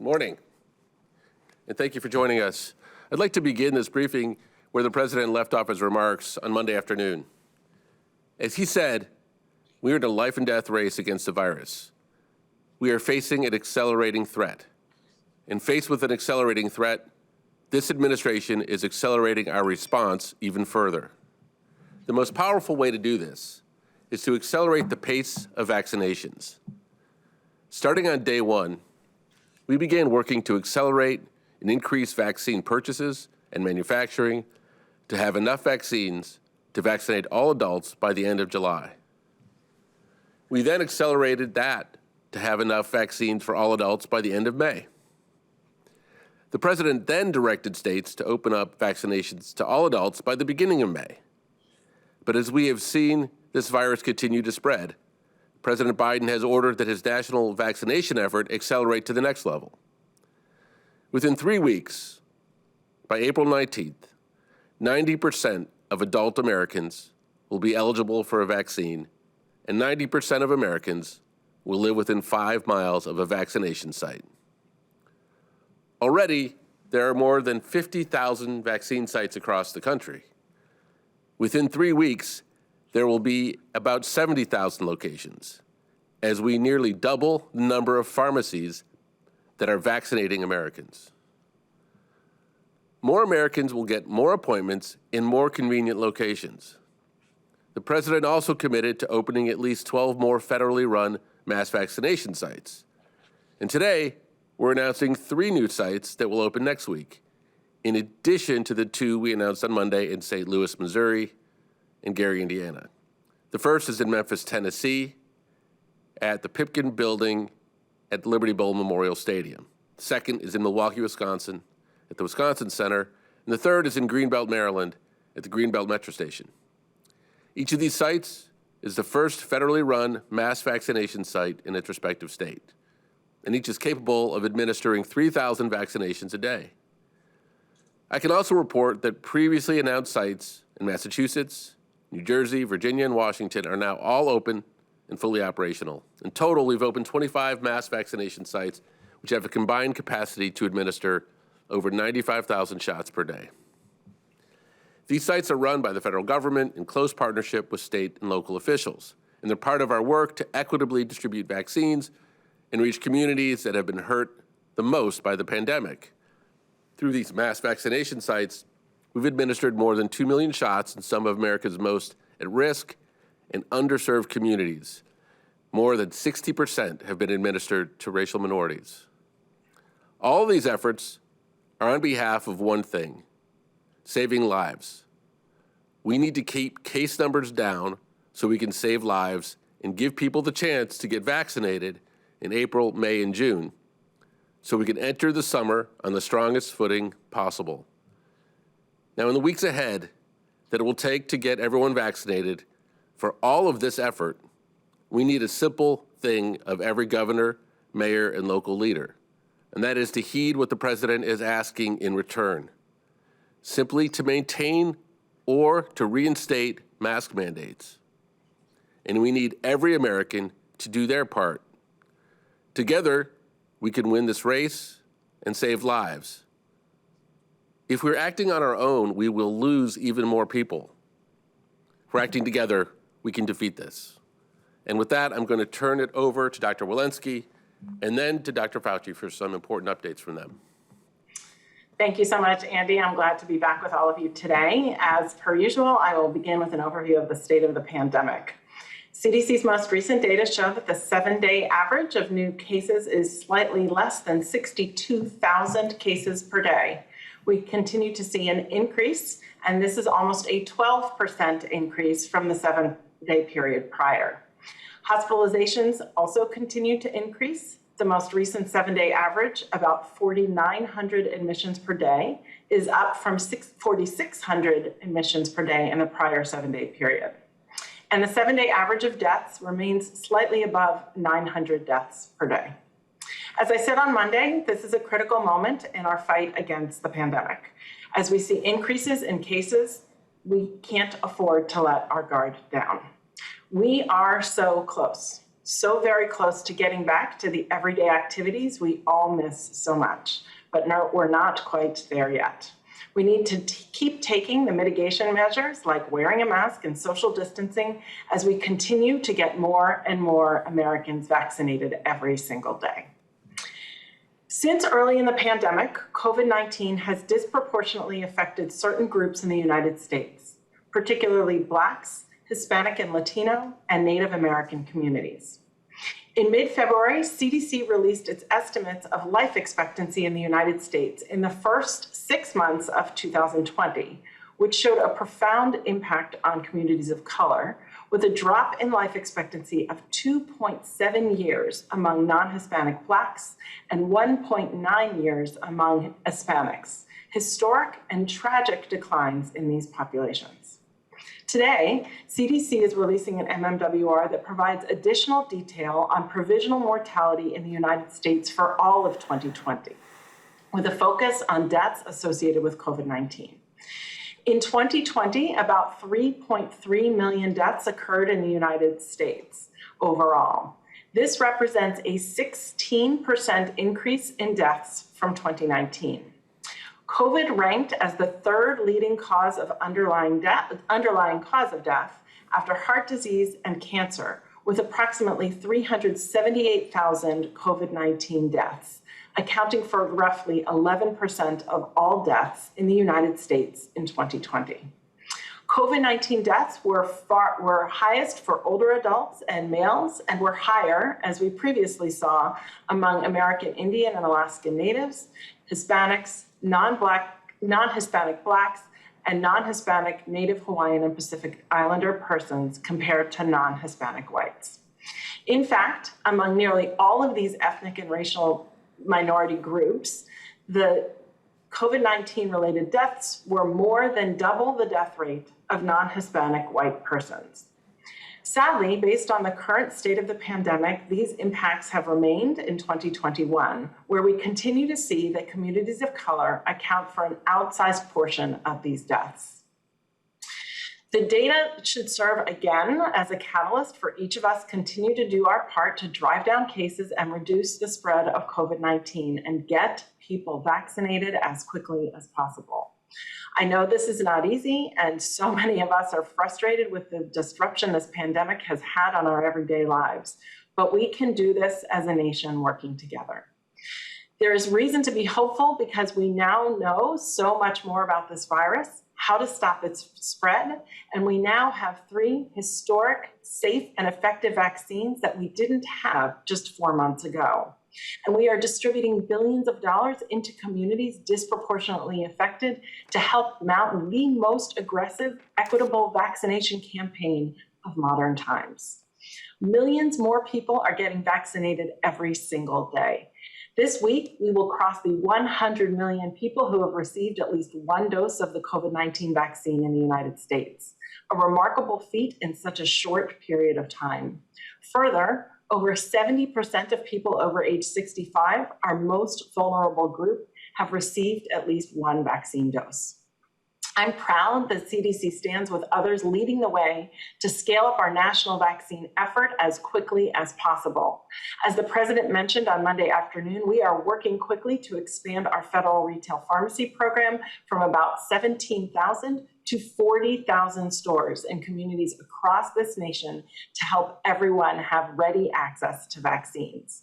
Morning, and thank you for joining us. I'd like to begin this briefing where the President left off his remarks on Monday afternoon. As he said, we are in a life and death race against the virus. We are facing an accelerating threat. And faced with an accelerating threat, this administration is accelerating our response even further. The most powerful way to do this is to accelerate the pace of vaccinations. Starting on day one, we began working to accelerate and increase vaccine purchases and manufacturing to have enough vaccines to vaccinate all adults by the end of July. We then accelerated that to have enough vaccines for all adults by the end of May. The President then directed states to open up vaccinations to all adults by the beginning of May. But as we have seen this virus continue to spread, President Biden has ordered that his national vaccination effort accelerate to the next level. Within 3 weeks, by April 19th, 90% of adult Americans will be eligible for a vaccine, and 90% of Americans will live within 5 miles of a vaccination site. Already, there are more than 50,000 vaccine sites across the country. Within 3 weeks, there will be about 70,000 locations, as we nearly double the number of pharmacies that are vaccinating Americans. More Americans will get more appointments in more convenient locations. The President also committed to opening at least 12 more federally run mass vaccination sites. And today, we're announcing 3 new sites that will open next week, in addition to the 2 we announced on Monday in St. Louis, Missouri, and Gary, Indiana. The first is in Memphis, Tennessee, at the Pipkin Building at the Liberty Bowl Memorial Stadium. The second is in Milwaukee, Wisconsin, at the Wisconsin Center, and the third is in Greenbelt, Maryland, at the Greenbelt Metro Station. Each of these sites is the first federally run mass vaccination site in its respective state, and each is capable of administering 3,000 vaccinations a day. I can also report that previously announced sites in Massachusetts, New Jersey, Virginia, and Washington are now all open and fully operational. In total, we've opened 25 mass vaccination sites, which have a combined capacity to administer over 95,000 shots per day. These sites are run by the federal government in close partnership with state and local officials, and they're part of our work to equitably distribute vaccines and reach communities that have been hurt the most by the pandemic. Through these mass vaccination sites, we've administered more than 2 million shots in some of America's most at-risk and underserved communities. More than 60% have been administered to racial minorities. All of these efforts are on behalf of one thing: saving lives. We need to keep case numbers down so we can save lives and give people the chance to get vaccinated in April, May, and June, so we can enter the summer on the strongest footing possible. Now, in the weeks ahead that it will take to get everyone vaccinated, for all of this effort, we need a simple thing of every governor, mayor, and local leader, and that is to heed what the President is asking in return, simply to maintain or to reinstate mask mandates. And we need every American to do their part. Together, we can win this race and save lives. If we're acting on our own, we will lose even more people. If we're acting together, we can defeat this. And with that, I'm going to turn it over to Dr. Walensky and then to Dr. Fauci for some important updates from them. Thank you so much, Andy. I'm glad to be back with all of you today. As per usual, I will begin with an overview of the state of the pandemic. CDC's most recent data show that the 7-day average of new cases is slightly less than 62,000 cases per day. We continue to see an increase, and this is almost a 12% increase from the 7-day period prior. Hospitalizations also continue to increase. The most recent 7-day average, about 4,900 admissions per day, is up from 4,600 admissions per day in the prior 7-day period. And the 7-day average of deaths remains slightly above 900 deaths per day. As I said on Monday, this is a critical moment in our fight against the pandemic. As we see increases in cases, we can't afford to let our guard down. We are so close. so very close to getting back to the everyday activities we all miss so much. But no, we're not quite there yet. We need to keep taking the mitigation measures like wearing a mask and social distancing as we continue to get more and more Americans vaccinated every single day. Since early in the pandemic, COVID-19 has disproportionately affected certain groups in the United States, particularly Blacks, Hispanic and Latino, and Native American communities. In mid-February, CDC released its estimates of life expectancy in the United States in the first 6 months of 2020, which showed a profound impact on communities of color, with a drop in life expectancy of 2.7 years among non-Hispanic Blacks and 1.9 years among Hispanics, historic and tragic declines in these populations. Today, CDC is releasing an MMWR that provides additional detail on provisional mortality in the United States for all of 2020, with a focus on deaths associated with COVID-19. In 2020, about 3.3 million deaths occurred in the United States overall. This represents a 16% increase in deaths from 2019. COVID ranked as the third leading cause of underlying cause of death after heart disease and cancer, with approximately 378,000 COVID-19 deaths, accounting for roughly 11% of all deaths in the United States in 2020. COVID-19 deaths were highest for older adults and males, and were higher, as we previously saw, among American Indian and Alaskan Natives, Hispanics, non-Hispanic Blacks, and non-Hispanic Native Hawaiian and Pacific Islander persons compared to non-Hispanic whites. In fact, among nearly all of these ethnic and racial minority groups, the COVID-19 related deaths were more than double the death rate of non-Hispanic white persons. Sadly, based on the current state of the pandemic, these impacts have remained in 2021, where we continue to see that communities of color account for an outsized portion of these deaths. The data should serve again as a catalyst for each of us continue to do our part to drive down cases and reduce the spread of COVID-19 and get people vaccinated as quickly as possible. I know this is not easy, and so many of us are frustrated with the disruption this pandemic has had on our everyday lives, but we can do this as a nation working together. There is reason to be hopeful because we now know so much more about this virus, how to stop its spread, and we now have 3 historic, safe, and effective vaccines that we didn't have just 4 months ago. And we are distributing billions of dollars into communities disproportionately affected to help mount the most aggressive, equitable vaccination campaign of modern times. Millions more people are getting vaccinated every single day. This week, we will cross the 100 million people who have received at least 1 dose of the COVID-19 vaccine in the United States, a remarkable feat in such a short period of time. Further, over 70% of people over age 65, our most vulnerable group, have received at least 1 vaccine dose. I'm proud that CDC stands with others leading the way to scale up our national vaccine effort as quickly as possible. As the President mentioned on Monday afternoon, we are working quickly to expand our federal retail pharmacy program from about 17,000 to 40,000 stores in communities across this nation to help everyone have ready access to vaccines.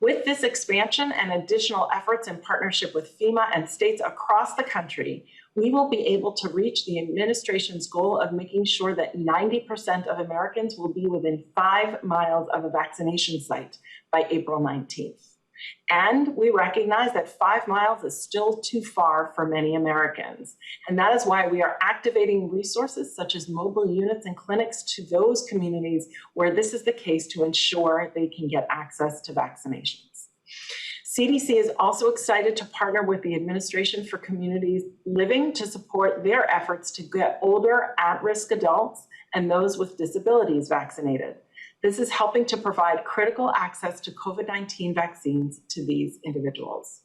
With this expansion and additional efforts in partnership with FEMA and states across the country, we will be able to reach the administration's goal of making sure that 90% of Americans will be within 5 miles of a vaccination site by April 19th. And we recognize that 5 miles is still too far for many Americans. And that is why we are activating resources such as mobile units and clinics to those communities where this is the case to ensure they can get access to vaccinations. CDC is also excited to partner with the Administration for Community Living to support their efforts to get older at-risk adults and those with disabilities vaccinated. This is helping to provide critical access to COVID-19 vaccines to these individuals.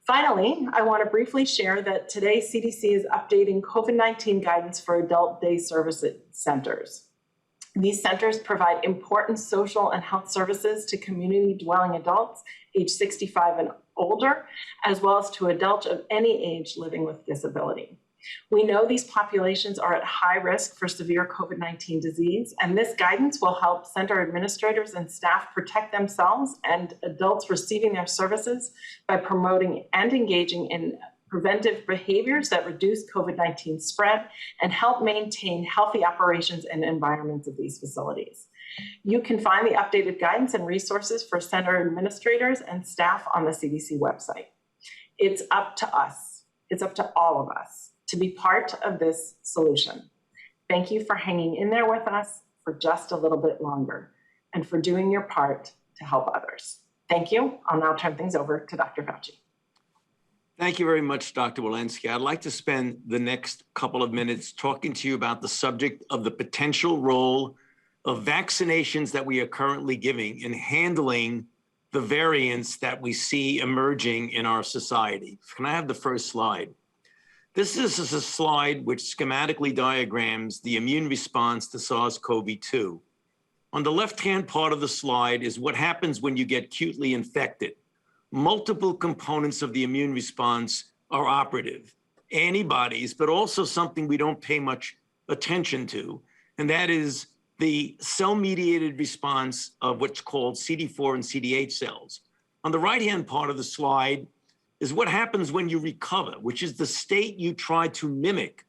Finally, I want to briefly share that today CDC is updating COVID-19 guidance for adult day service centers. These centers provide important social and health services to community-dwelling adults age 65 and older, as well as to adults of any age living with disability. We know these populations are at high risk for severe COVID-19 disease, and this guidance will help center administrators and staff protect themselves and adults receiving their services by promoting and engaging in preventive behaviors that reduce COVID-19 spread and help maintain healthy operations and environments of these facilities. You can find the updated guidance and resources for center administrators and staff on the CDC website. It's up to us. It's up to all of us to be part of this solution. Thank you for hanging in there with us for just a little bit longer and for doing your part to help others. Thank you. I'll now turn things over to Dr. Fauci. Thank you very much, Dr. Walensky. I'd like to spend the next couple of minutes talking to you about the subject of the potential role of vaccinations that we are currently giving in handling the variants that we see emerging in our society. Can I have the first slide? This is a slide which schematically diagrams the immune response to SARS-CoV-2. On the left-hand part of the slide is what happens when you get acutely infected. Multiple components of the immune response are operative. Antibodies, but also something we don't pay much attention to, and that is the cell-mediated response of what's called CD4 and CD8 cells. On the right-hand part of the slide is what happens when you recover, which is the state you try to mimic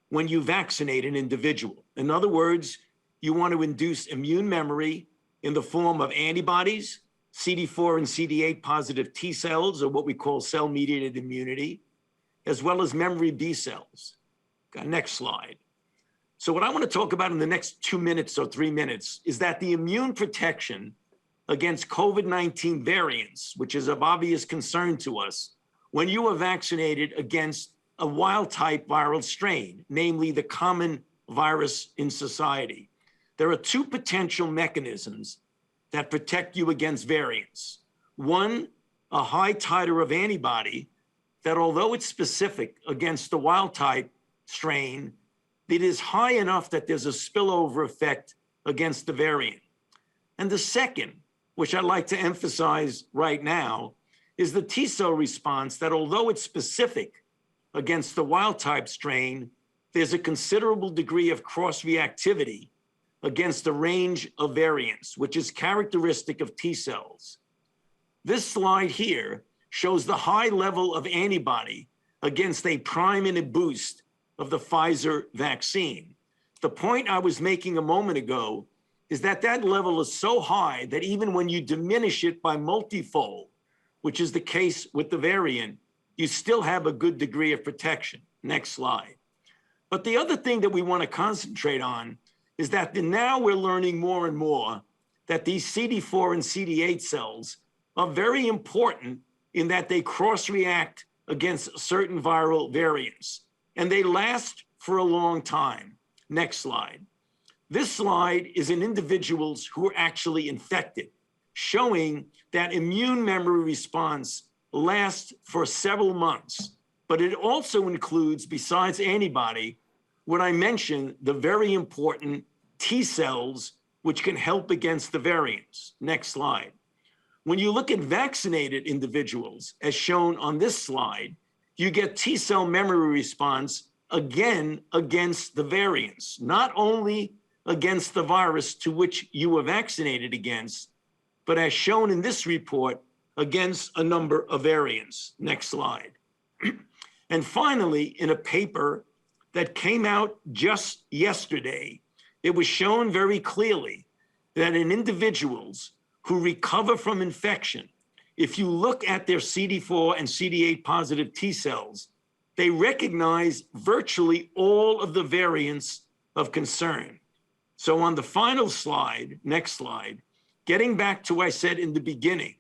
when you vaccinate an individual. In other words, you want to induce immune memory in the form of antibodies, CD4 and CD8 positive T cells, or what we call cell-mediated immunity, as well as memory B cells. Next slide. So what I want to talk about in the next 2 minutes or 3 minutes is that the immune protection against COVID-19 variants, which is of obvious concern to us, when you are vaccinated against a wild-type viral strain, namely the common virus in society, there are two potential mechanisms that protect you against variants. One, a high titer of antibody that, although it's specific against the wild-type strain, it is high enough that there's a spillover effect against the variant. And the second, which I'd like to emphasize right now, is the T cell response that, although it's specific against the wild-type strain, there's a considerable degree of cross-reactivity against a range of variants, which is characteristic of T cells. This slide here shows the high level of antibody against a prime and a boost of the Pfizer vaccine. The point I was making a moment ago is that that level is so high that even when you diminish it by multifold, which is the case with the variant, you still have a good degree of protection. Next slide. But the other thing that we want to concentrate on is that now we're learning more and more that these CD4 and CD8 cells are very important in that they cross-react against certain viral variants, and they last for a long time. Next slide. This slide is in individuals who are actually infected, showing that immune memory response lasts for several months, but it also includes, besides antibody, what I mentioned, the very important T cells, which can help against the variants. Next slide. When you look at vaccinated individuals, as shown on this slide, you get T cell memory response again against the variants, not only against the virus to which you were vaccinated against, but as shown in this report, against a number of variants. Next slide. And finally, in a paper that came out just yesterday, it was shown very clearly that in individuals who recover from infection, if you look at their CD4 and CD8 positive T cells, they recognize virtually all of the variants of concern. So on the final slide, next slide, getting back to what I said in the beginning,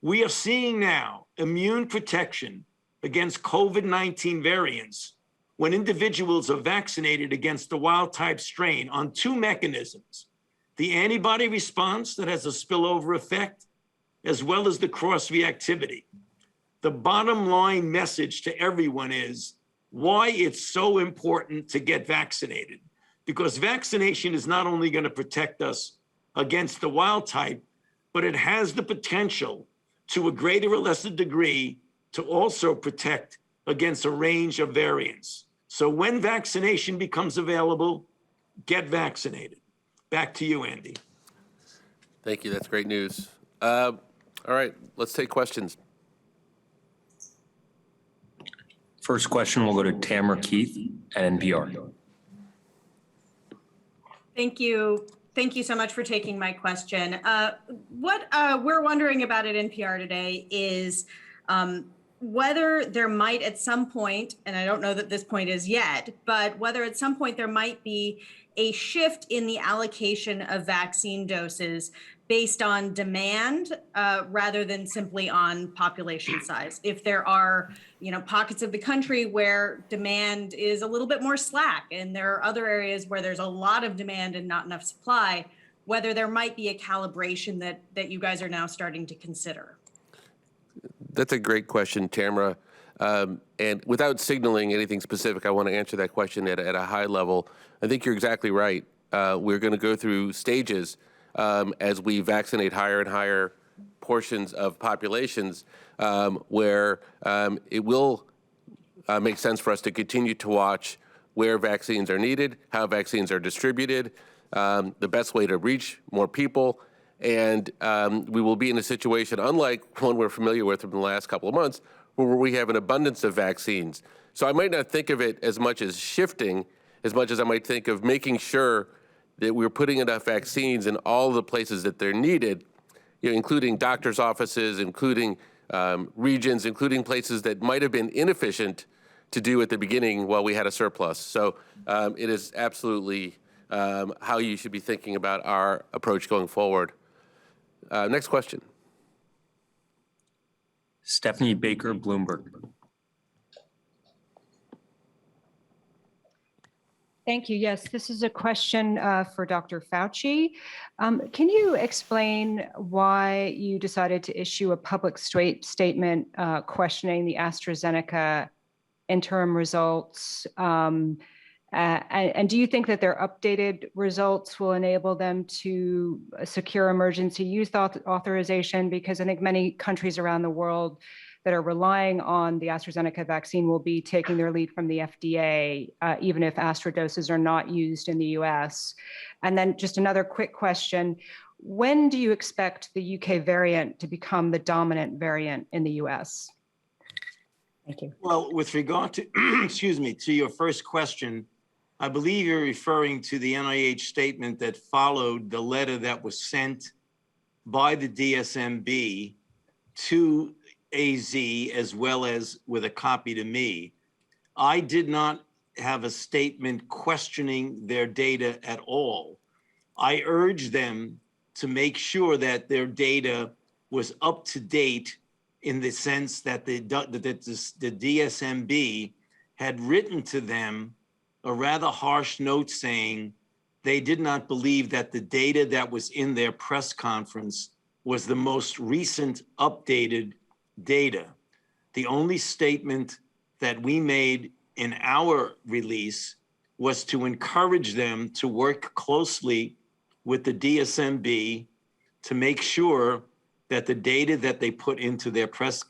we are seeing now immune protection against COVID-19 variants when individuals are vaccinated against the wild-type strain on two mechanisms: the antibody response that has a spillover effect, as well as the cross-reactivity. The bottom line message to everyone is why it's so important to get vaccinated. because vaccination is not only going to protect us against the wild type, but it has the potential to a greater or lesser degree to also protect against a range of variants. So when vaccination becomes available, get vaccinated. Back to you, Andy. Thank you. That's great news. All right, let's take questions. First question will go to Tamara Keith at NPR. Thank you. Thank you so much for taking my question. What we're wondering about at NPR today is whether there might at some point, and I don't know that this point is yet, but whether at some point there might be a shift in the allocation of vaccine doses based on demand rather than simply on population size. If there are, pockets of the country where demand is a little bit more slack, and there are other areas where there's a lot of demand and not enough supply, whether there might be a calibration that you guys are now starting to consider. That's a great question, Tamara. And without signaling anything specific, I want to answer that question at a high level. I think you're exactly right. We're going to go through stages as we vaccinate higher and higher portions of populations where it will make sense for us to continue to watch where vaccines are needed, how vaccines are distributed, the best way to reach more people. And we will be in a situation, unlike one we're familiar with from the last couple of months, where we have an abundance of vaccines. So I might not think of it as much as shifting, as much as I might think of making sure that we're putting enough vaccines in all the places that they're needed, including doctors' offices, including regions, including places that might have been inefficient to do at the beginning while we had a surplus. So it is absolutely how you should be thinking about our approach going forward. Next question. Stephanie Baker, Bloomberg. Thank you. Yes, this is a question for Dr. Fauci. Can you explain why you decided to issue a public statement questioning the AstraZeneca interim results? And do you think that their updated results will enable them to secure emergency use authorization? Because I think many countries around the world that are relying on the AstraZeneca vaccine will be taking their lead from the FDA, even if Astra doses are not used in the US. And then just another quick question. When do you expect the UK variant to become the dominant variant in the US? Thank you. Well, with regard to, to your first question, I believe you're referring to the NIH statement that followed the letter that was sent by the DSMB to AZ, as well as with a copy to me. I did not have a statement questioning their data at all. I urged them to make sure that their data was up to date in the sense that the DSMB had written to them a rather harsh note saying they did not believe that the data that was in their press conference was the most recent updated data. The only statement that we made in our release was to encourage them to work closely with the DSMB to make sure that the data that they put into their press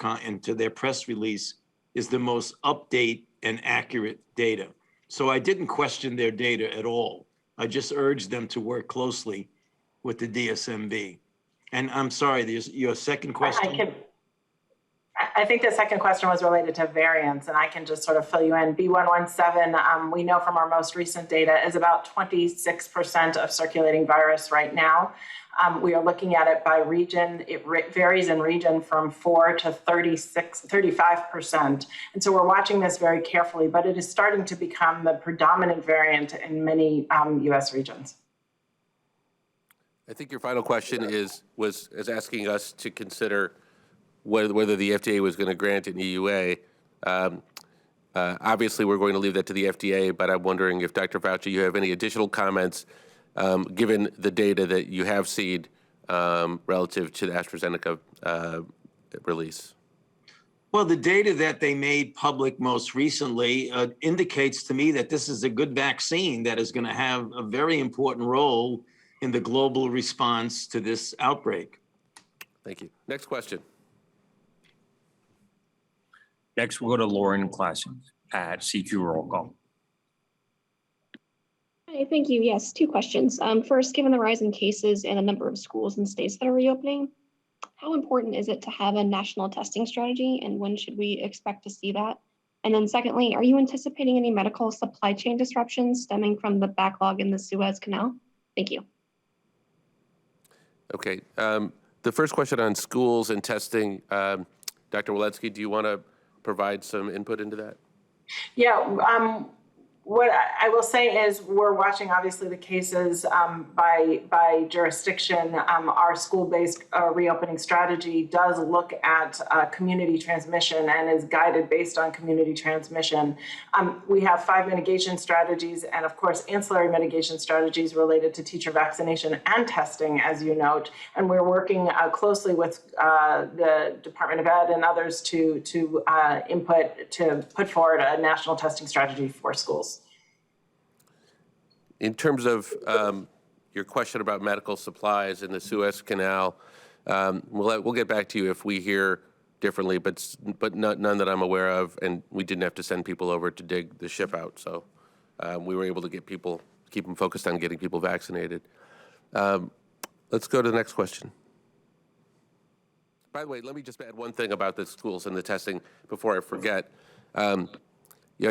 release is the most update and accurate data. So I didn't question their data at all. I just urged them to work closely with the DSMB. And I'm sorry, your second question? I think the second question was related to variants, and I can just sort of fill you in. B117, we know from our most recent data, is about 26% of circulating virus right now. We are looking at it by region. It varies in region from 4 to 35%. And so we're watching this very carefully, but it is starting to become the predominant variant in many US regions. I think your final question was asking us to consider whether the FDA was going to grant an EUA. Obviously, we're going to leave that to the FDA, but I'm wondering if Dr. Fauci, you have any additional comments given the data that you have seen relative to the AstraZeneca release. Well, the data that they made public most recently indicates to me that this is a good vaccine that is going to have a very important role in the global response to this outbreak. Thank you. Next question. Next, we'll go to Lauren Classen at CQ Roll Call. Hi, thank you. Yes, two questions. First, given the rise in cases and the number of schools and states that are reopening, how important is it to have a national testing strategy, and when should we expect to see that? And then secondly, are you anticipating any medical supply chain disruptions stemming from the backlog in the Suez Canal? Thank you. Okay. The first question on schools and testing, Dr. Walensky, do you want to provide some input into that? Yeah, what I will say is we're watching obviously the cases by jurisdiction. Our school-based reopening strategy does look at community transmission and is guided based on community transmission. We have 5 mitigation strategies and of course ancillary mitigation strategies related to teacher vaccination and testing, as you note, and we're working closely with the Department of Ed and others to put forward a national testing strategy for schools. In terms of your question about medical supplies in the Suez Canal, we'll get back to you if we hear differently, but none that I'm aware of, and we didn't have to send people over to dig the ship out, so we were able to keep them focused on getting people vaccinated. Let's go to the next question. By the way, let me just add one thing about the schools and the testing before I forget. I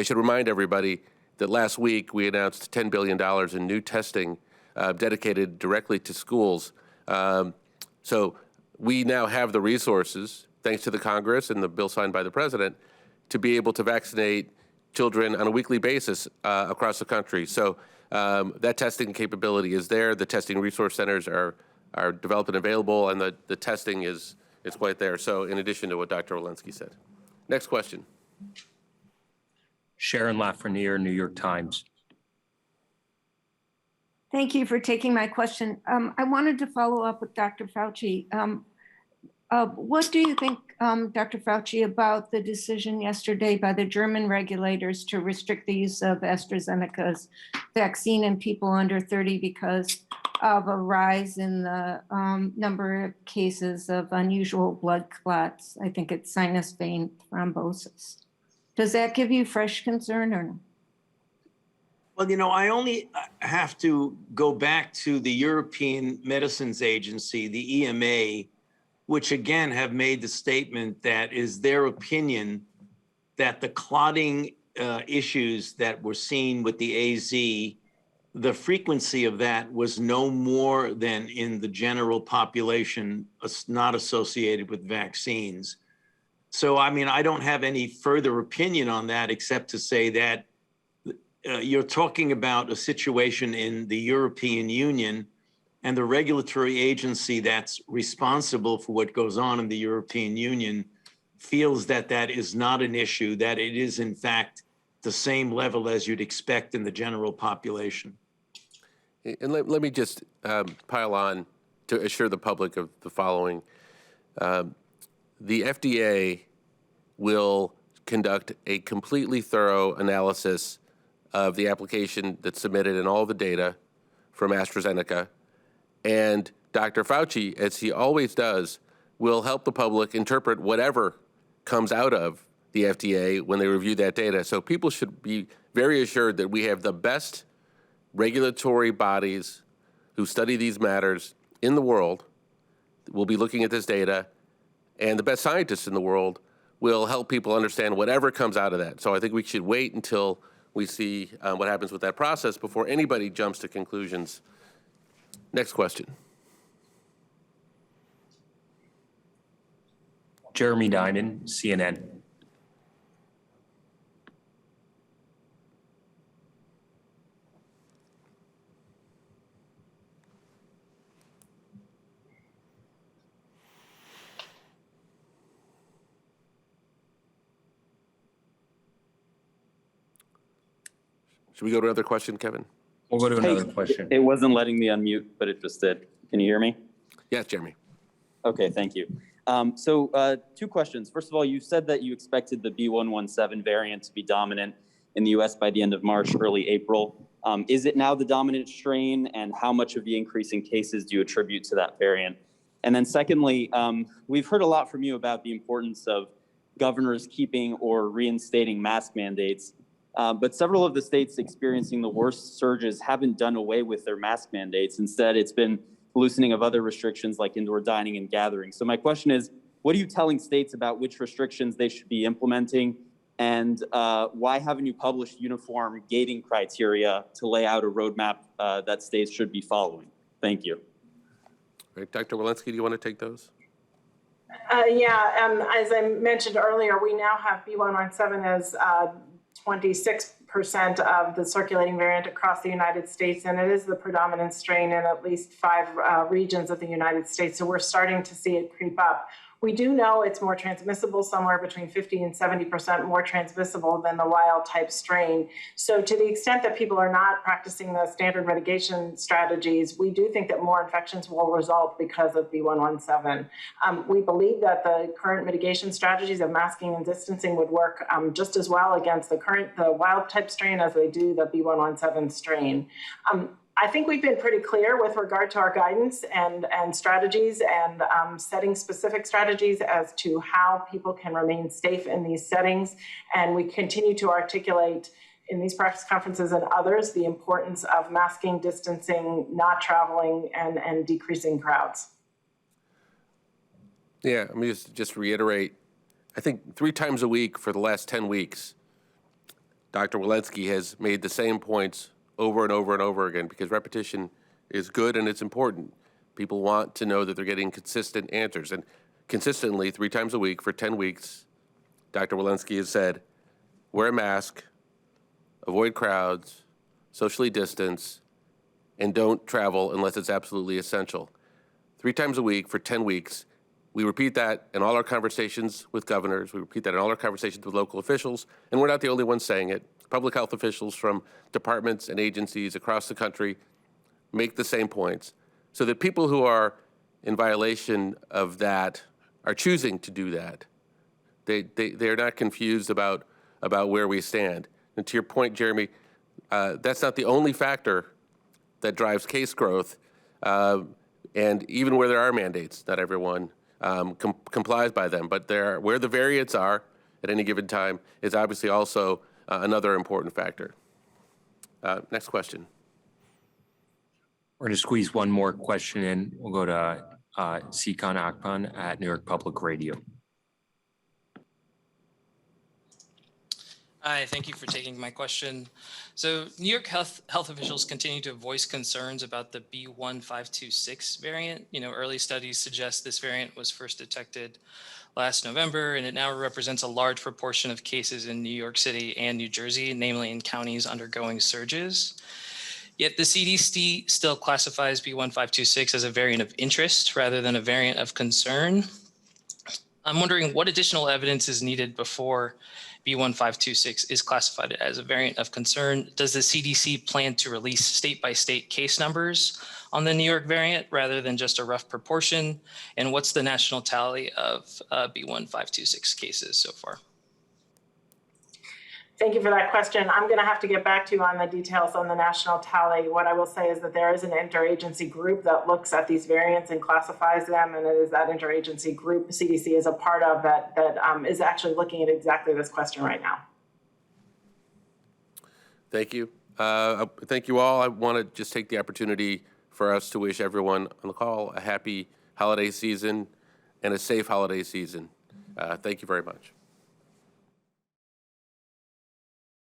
should remind everybody that last week we announced $10 billion in new testing dedicated directly to schools. So we now have the resources, thanks to the Congress and the bill signed by the President, to be able to vaccinate children on a weekly basis across the country. So that testing capability is there. The testing resource centers are developed and available, and the testing is quite there. So in addition to what Dr. Walensky said. Next question. Sharon Lafreniere, New York Times. Thank you for taking my question. I wanted to follow up with Dr. Fauci. What do you think, Dr. Fauci, about the decision yesterday by the German regulators to restrict the use of AstraZeneca's vaccine in people under 30 because of a rise in the number of cases of unusual blood clots? I think it's sinus vein thrombosis. Does that give you fresh concern or no? Well, I only have to go back to the European Medicines Agency, the EMA, which again have made the statement that is their opinion that the clotting issues that were seen with the AZ, the frequency of that was no more than in the general population not associated with vaccines. So, I don't have any further opinion on that except to say that you're talking about a situation in the European Union, and the regulatory agency that's responsible for what goes on in the European Union feels that that is not an issue, that it is in fact the same level as you'd expect in the general population. And let me just pile on to assure the public of the following. The FDA will conduct a completely thorough analysis of the application that's submitted and all the data from AstraZeneca. And Dr. Fauci, as he always does, will help the public interpret whatever comes out of the FDA when they review that data. So people should be very assured that we have the best regulatory bodies who study these matters in the world. We'll be looking at this data, and the best scientists in the world will help people understand whatever comes out of that. So I think we should wait until we see what happens with that process before anybody jumps to conclusions. Next question. Jeremy Diamond, CNN. Should we go to another question, Kevin? We'll go to another question. It wasn't letting me unmute, but it just did. Can you hear me? Yes, Jeremy. Okay, thank you. Two questions. First of all, you said that you expected the B117 variant to be dominant in the US by the end of March, early April. Is it now the dominant strain, and how much of the increase in cases do you attribute to that variant? And then secondly, we've heard a lot from you about the importance of governors keeping or reinstating mask mandates, but several of the states experiencing the worst surges haven't done away with their mask mandates. Instead, it's been loosening of other restrictions like indoor dining and gatherings. So my question is, what are you telling states about which restrictions they should be implementing? And why haven't you published uniform gating criteria to lay out a roadmap that states should be following? Thank you. Right. Dr. Walensky, do you want to take those? As I mentioned earlier, we now have B117 as 26% of the circulating variant across the United States, and it is the predominant strain in at least 5 regions of the United States. So we're starting to see it creep up. We do know it's more transmissible, somewhere between 50 and 70% more transmissible than the wild type strain. So to the extent that people are not practicing the standard mitigation strategies, we do think that more infections will result because of B117. We believe that the current mitigation strategies of masking and distancing would work just as well against the wild type strain as they do the B117 strain. I think we've been pretty clear with regard to our guidance and strategies and setting specific strategies as to how people can remain safe in these settings. And we continue to articulate in these practice conferences and others the importance of masking, distancing, not traveling, and decreasing crowds. Yeah, let me just reiterate. I think 3 times a week for the last 10 weeks, Dr. Walensky has made the same points over and over and over again, because repetition is good and it's important. People want to know that they're getting consistent answers. And consistently, 3 times a week for 10 weeks, Dr. Walensky has said, wear a mask, avoid crowds, socially distance, and don't travel unless it's absolutely essential. 3 times a week for 10 weeks. We repeat that in all our conversations with governors. We repeat that in all our conversations with local officials, and we're not the only ones saying it. Public health officials from departments and agencies across the country make the same points, so that people who are in violation of that are choosing to do that. They're not confused about where we stand. And to your point, Jeremy, that's not the only factor that drives case growth. And even where there are mandates, not everyone complies by them. But where the variants are at any given time is obviously also another important factor. Next question. We're going to squeeze one more question in. We'll go to Sikan Akpan at New York Public Radio. Hi, thank you for taking my question. So New York health officials continue to voice concerns about the B1526 variant. Early studies suggest this variant was first detected last November, and it now represents a large proportion of cases in New York City and New Jersey, namely in counties undergoing surges. Yet the CDC still classifies B1526 as a variant of interest rather than a variant of concern. I'm wondering what additional evidence is needed before B1526 is classified as a variant of concern. Does the CDC plan to release state-by-state case numbers on the New York variant rather than just a rough proportion? And what's the national tally of B1526 cases so far? Thank you for that question. I'm going to have to get back to you on the details on the national tally. What I will say is that there is an interagency group that looks at these variants and classifies them, and it is that interagency group CDC is a part of that is actually looking at exactly this question right now. Thank you. Thank you all. I want to just take the opportunity for us to wish everyone on the call a happy holiday season and a safe holiday season. Thank you very much.